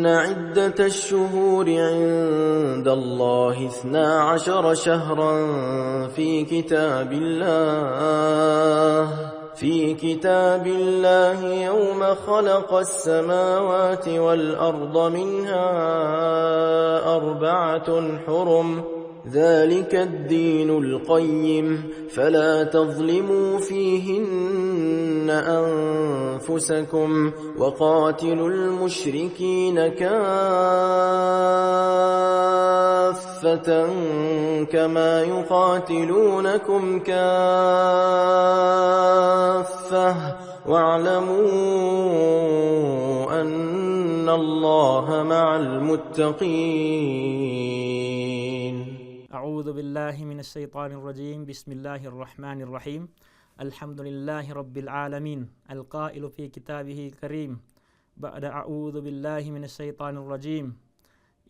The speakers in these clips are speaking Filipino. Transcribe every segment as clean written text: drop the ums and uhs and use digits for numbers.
إن عدة الشهور عند الله 12 شهرا في كتاب الله يوم خلق السماوات والأرض منها 4 حرم ذلك الدين القيم فلا تظلموا فيهن أنفسكم وقاتلوا المشركين كافة كما يقاتلونكم كافة واعلموا أن الله مع المتقين. أعوذ بالله من الشيطان الرجيم. بسم الله الرحمن الرحيم. الحمد لله رب العالمين القائل في كتابه الكريم بعد أعوذ بالله من الشيطان الرجيم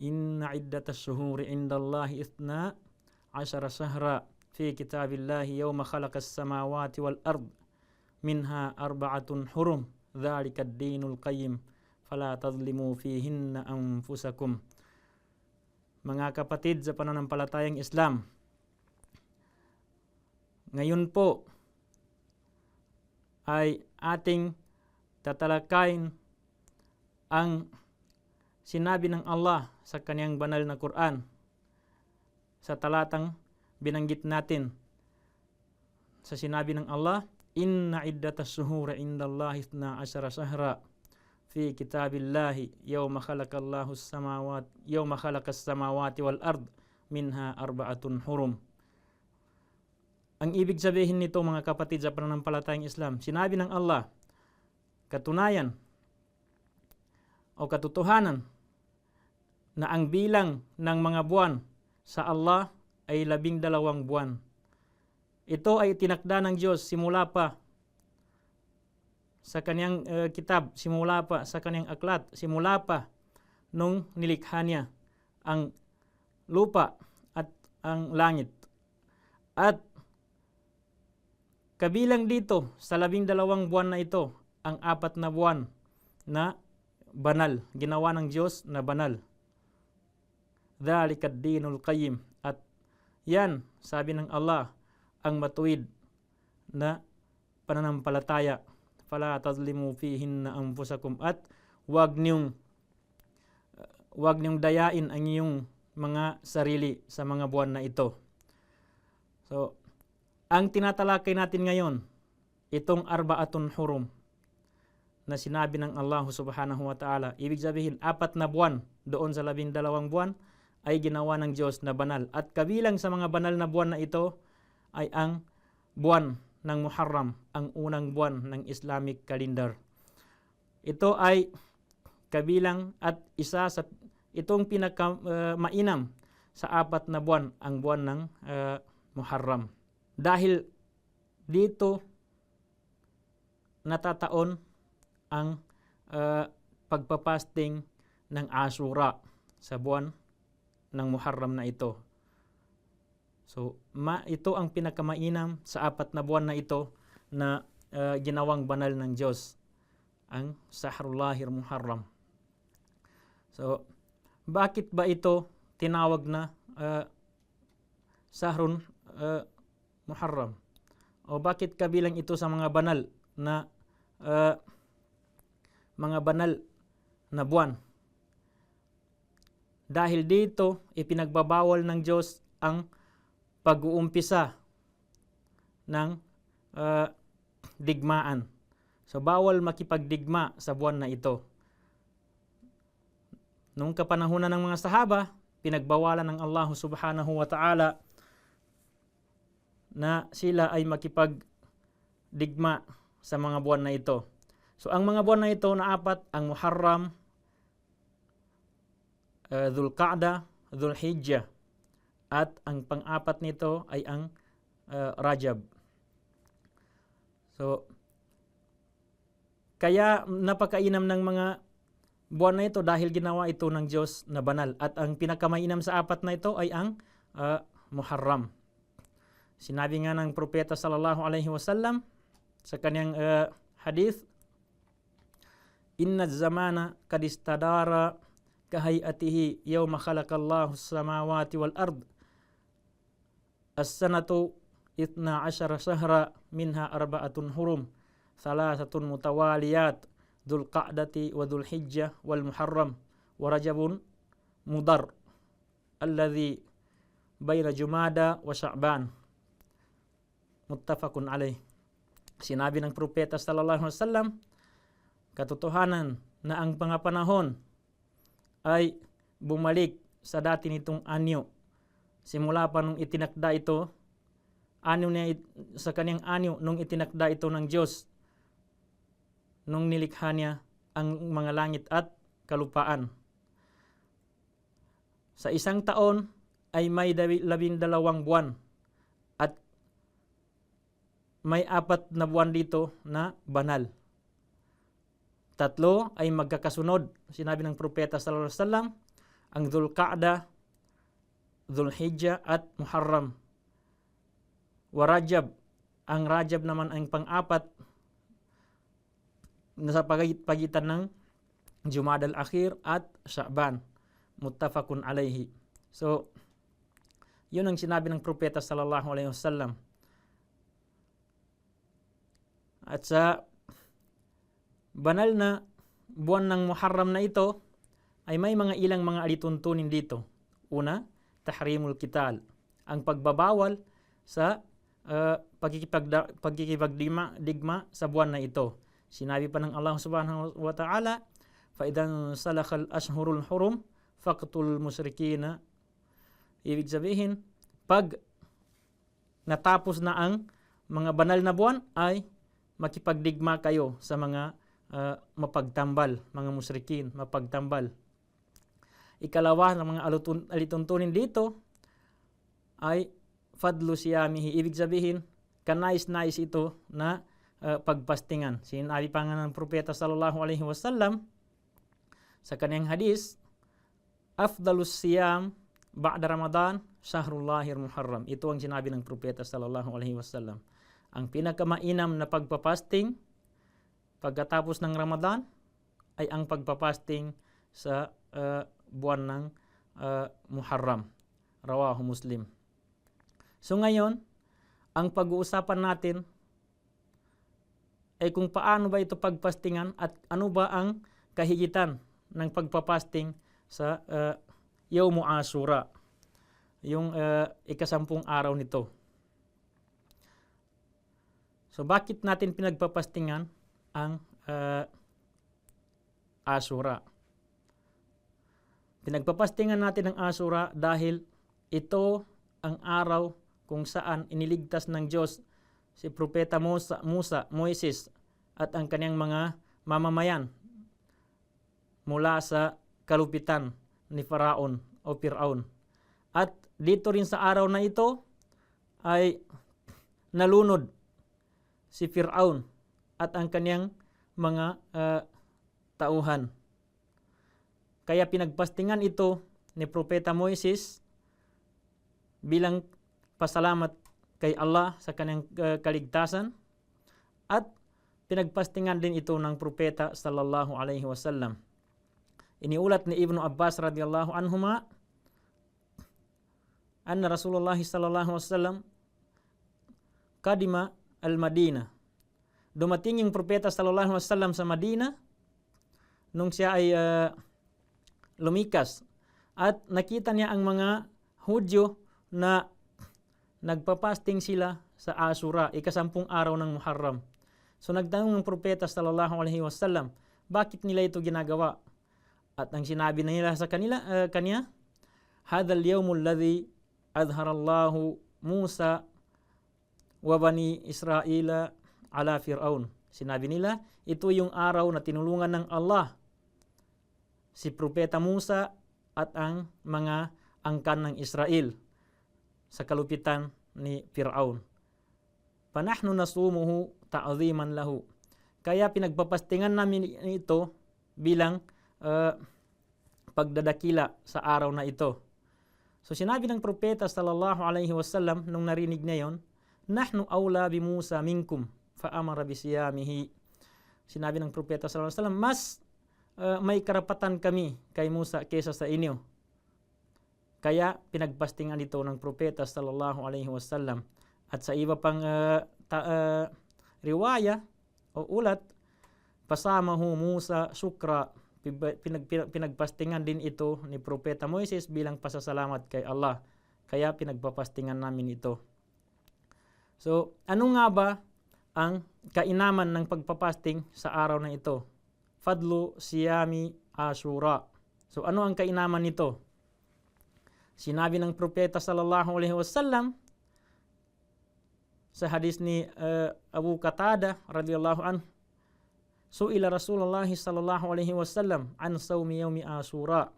إن عدة الشهور عند الله 12 شهرا في كتاب الله يوم خلق السماوات والأرض منها 4 حرم ذلك الدين القيم فلا تظلموا فيهن أنفسكم. Mga kapatid sa pananampalatayang Islam, ngayon po ay ating tatalakayin ang sinabi ng Allah sa kaniyang banal na Quran sa talatang binanggit natin. Sa sinabi ng Allah, Inna iddatas shuhura indallahi 12 shahra fi kitabillahi yawma khalaqas samawati wal ard minha 4 hurum. Ang ibig sabihin nito mga kapatid sa pananampalatayang Islam, sinabi ng Allah, katunayan o katotohanan na ang bilang ng mga buwan sa Allah ay 12 buwan. Ito ay tinakda ng Diyos simula pa sa kaniyang kitab, simula pa sa kaniyang aklat, simula pa nung nilikha niya ang lupa at ang langit. At kabilang dito sa 12 buwan na ito, ang 4 na buwan na banal, ginawa ng Diyos na banal. Dhalika ad-dinul qayyim. At yan, sabi ng Allah, ang matuwid na pananampalataya. Fala tazlimu fihinna anfusakum. At wag niyong dayain ang iyong mga sarili sa mga buwan na ito. So, ang tinatalakay natin ngayon, itong 4 hurum na sinabi ng Allah subhanahu wa ta'ala. Ibig sabihin, 4 na buwan doon sa 12 buwan ay ginawa ng Diyos na banal. At kabilang sa mga banal na buwan na ito ay ang buwan ng Muharram, ang unang buwan ng Islamic calendar. Ito ay kabilang at isa sa itong pinakamainam sa 4 na buwan, ang buwan ng Muharram. Dahil dito natataon ang pagpapasting ng Ashura sa buwan ng Muharram na ito. So, ito ang pinakamainam sa 4 na buwan na ito na ginawang banal ng Diyos, ang Shahrullahil Muharram. So, bakit ba ito tinawag na Shahrun Muharram? O bakit kabilang ito sa mga banal na buwan? Dahil dito ipinagbabawal ng Diyos ang pag-uumpisa ng digmaan. So, bawal makipagdigma sa buwan na ito. Nung kapanahunan ng mga sahaba, pinagbawalan ng Allah subhanahu wa ta'ala na sila ay makipagdigma sa mga buwan na ito. So, ang mga buwan na ito na 4, ang Muharram, Dhul-Qa'dah, Dhul-Hijjah, at ang pang-4 nito ay ang Rajab. So, kaya napakainam ng mga buwan na ito dahil ginawa ito ng Diyos na banal. At ang pinakamainam sa 4 na ito ay ang Muharram. Sinabi nga ng Propeta sallallahu alaihi wasallam sa kanyang hadith, Inna zamana kadistadara kahayatihi yawma khalaqallahu as-samawati wal ard. As-sanatu 12 shahra minha arba'atun hurum, thalathatun mutawaliyat, Dhul Qa'dati wa Dhul Hijjah wal Muharram wa Rajabun Mudar alladhi bayna Jumada wa Sha'ban. Muttafaqun alayh. Sinabi ng propeta sallallahu alaihi wasallam, katotohanan na ang pangapanahon ay bumalik sa dati nitong anyo. Simula pa nung itinakda ito, sa kanyang anyo nung itinakda ito ng Diyos, nung nilikha niya ang mga langit at kalupaan. Sa isang taon ay may 12 buwan at may 4 na buwan dito na banal. 3 ay magkakasunod. Sinabi ng propeta sallallahu alaihi wasallam, ang Dhul Qa'dah, Dhul Hijjah at Muharram. Wa Rajab, ang Rajab naman ang pang-4 nasa pagitan ng Jumada al-Akhir at Sha'ban. Muttafaqun alayhi. So, yun ang sinabi ng propeta sallallahu alaihi wasallam. At sa banal na buwan ng Muharram na ito ay may ilang mga alituntunin dito. Una, tahrimul qital, ang pagbabawal sa pagkikipagdigma sa buwan na ito. Sinabi pa ng Allah subhanahu wa ta'ala, fa idan salakhal ashhurul hurum faqtul musyrikina. Ibig sabihin, pag natapos na ang mga banal na buwan ay makipagdigma kayo sa mga mapagtambal, mga musrikin, mapagtambal. Ikalawa ng mga alituntunin dito ay fadlu siyamihi. Ibig sabihin, kanais-nais ito na pagpastingan. Sinabi pa nga ng propeta sallallahu alaihi wasallam sa kaniyang hadis, afdalus siyam ba'da Ramadan shahrullahir muharram. Ito ang sinabi ng propeta sallallahu alaihi wasallam. Ang pinakamainam na pagpapasting pagkatapos ng Ramadan ay ang pagpapasting sa buwan ng Muharram. Rawahu Muslim. So ngayon, ang pag-uusapan natin ay kung paano ba ito pagpastingan at ano ba ang kahigitan ng pagpapasting sa Yawmu Ashura, yung ika-10 araw nito. So bakit natin pinagpapastingan ang Ashura? Pinagpapastingan natin ang Ashura dahil ito ang araw kung saan iniligtas ng Diyos si Propeta Moises at ang kanyang mga mamamayan mula sa kalupitan ni Faraon o Fir'aun. At dito rin sa araw na ito ay nalunod si Fir'aun at ang kanyang mga tauhan. Kaya pinagpastingan ito ni Propeta Moises bilang pasalamat kay Allah sa kanyang kaligtasan, at pinagpastingan din ito ng propeta sallallahu alaihi wasallam. Iniulat ni Ibnu Abbas radhiyallahu anhuma anna Rasulullah sallallahu alaihi wasallam kadima al-Madinah. Dumating yung propeta sallallahu alaihi wasallam sa Madina nung siya ay lumikas, at nakita niya ang mga Hudyo na nagpapasting sila sa Ashura, ika-10 araw ng Muharram. So nagtanong ng propeta sallallahu alaihi wasallam, bakit nila ito ginagawa? At ang sinabi nila sa kanya, hadal yawmul ladhi adharallahu Musa wa bani Israila ala Fir'aun. Sinabi nila, ito yung araw na tinulungan ng Allah si Propeta Musa at ang mga angkan ng Israel sa kalupitan ni Fir'aun. Panahnu nasumuhu ta'ziman lahu. Kaya pinagpapastingan namin ito bilang pagdadakila sa araw na ito. So sinabi ng propeta sallallahu alaihi wasallam nung narinig niya yon, nahnu awla bi Musa minkum fa amara bi siyamihi. Sinabi ng propeta sallallahu alaihi wasallam, mas may karapatan kami kay Musa kaysa sa inyo. Kaya pinagpastingan ito ng propeta sallallahu alaihi wasallam. At sa iba pang riwaya o ulat, pasamahu Musa syukra, pinagpastingan din ito ni propeta Moises bilang pasasalamat kay Allah. Kaya pinagpapastingan namin ito. So, ano nga ba ang kainaman ng pagpapasting sa araw na ito? Fadlu siyami Ashura. So, ano ang kainaman nito? Sinabi ng propeta sallallahu alaihi wasallam sa hadis ni Abu Qatada radhiyallahu anhu, su'ila Rasulullah sallallahu alaihi wasallam an sawmi yawmi Ashura.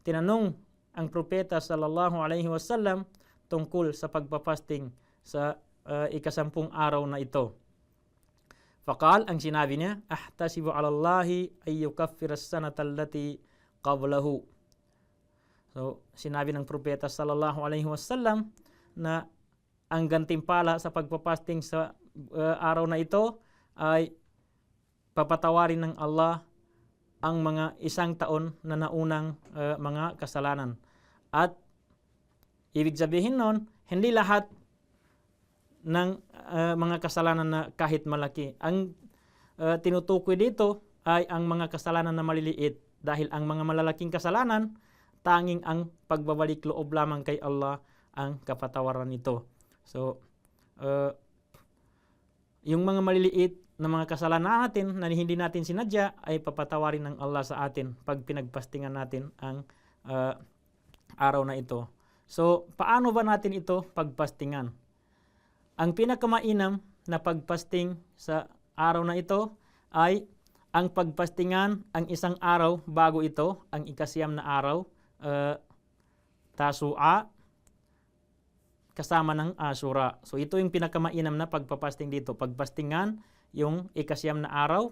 Tinanong ang propeta sallallahu alaihi wasallam tungkol sa pagpapasting sa ikasampung araw na ito. Faqal, ang sinabi niya, ahtasibu ala Allahi ay yukaffir as-sanata allati qablahu. So, sinabi ng propeta sallallahu alaihi wasallam na ang gantimpala sa pagpapasting sa araw na ito ay papatawarin ng Allah ang mga isang taon na naunang mga kasalanan. At ibig sabihin nun, hindi lahat ng mga kasalanan na kahit malaki. Ang tinutukoy dito ay ang mga kasalanan na maliliit, dahil ang mga malalaking kasalanan, tanging ang pagbabalik loob lamang kay Allah ang kapatawaran nito. So, yung mga maliliit na mga kasalanan natin na hindi natin sinadya ay papatawarin ng Allah sa atin pag pinagpastingan natin ang araw na ito. So, paano ba natin ito pagpastingan? Ang pinakamainam na pagpasting sa araw na ito ay ang pagpastingan ang isang araw bago ito, ang ikasiyam na araw, Tasu'a, kasama ng Ashura. So ito yung pinakamainam na pagpapasting dito. Pagpastingan yung ikasiyam na araw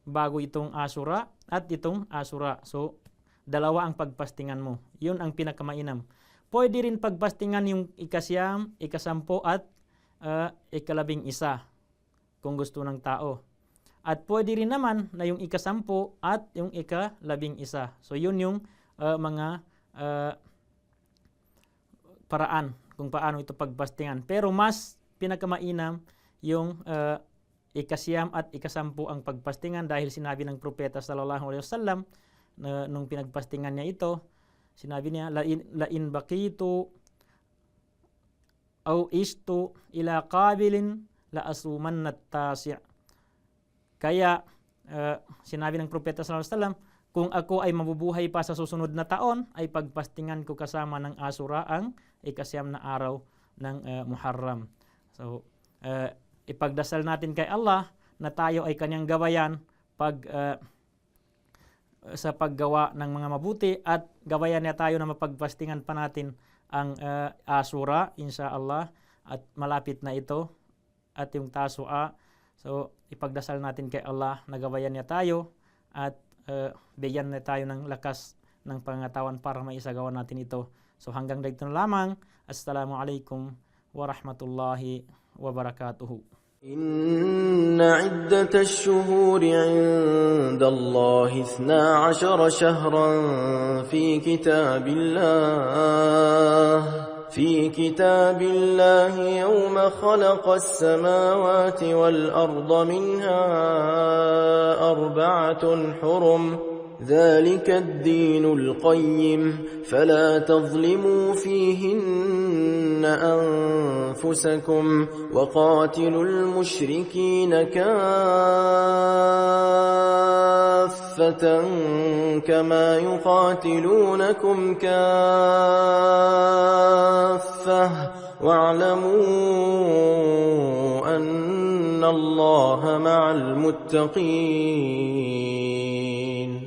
bago itong Ashura at itong Ashura. So dalawa ang pagpastingan mo. Yun ang pinakamainam. Pwede rin pagpastingan yung ikasiyam, ikasampo at ikalabing isa kung gusto ng tao. At pwede rin naman na yung ikasampo at yung ikalabing isa. So yun yung mga paraan kung paano ito pagpastingan. Pero mas pinakamainam yung ikasiyam at ikasampu ang pagpastingan, dahil sinabi ng propeta sallallahu alaihi wasallam nung pinagpastingan niya ito, sinabi niya, lain bakitu aw istu ila qabilin la asuman at-tasi'. Kaya sinabi ng propeta sallallahu alaihi wasallam, kung ako ay mabubuhay pa sa susunod na taon, ay pagpastingan ko kasama ng Ashura ang ikasiyam na araw ng Muharram. So, ipagdasal natin kay Allah na tayo ay kanyang gabayan sa paggawa ng mga mabuti, at gabayan niya tayo na mapagpastingan pa natin ang Ashura, insyaAllah, at malapit na ito, at yung Tasu'a. So, ipagdasal natin kay Allah na gabayan niya tayo at bigyan na tayo ng lakas ng pangatawan para maisagawa natin ito. So hanggang dito na lamang. Assalamualaikum warahmatullahi wabarakatuhu. Inna iddatash shuhuri 'inda Allah 12 shahran fi kitabillah yawma khalaqas samawati wal arda minha arba'atun hurum ذلك الدين القيم فلا تظلموا فيهن أنفسكم وقاتلوا المشركين كافة كما يقاتلونكم كافة واعلموا أن الله مع المتقين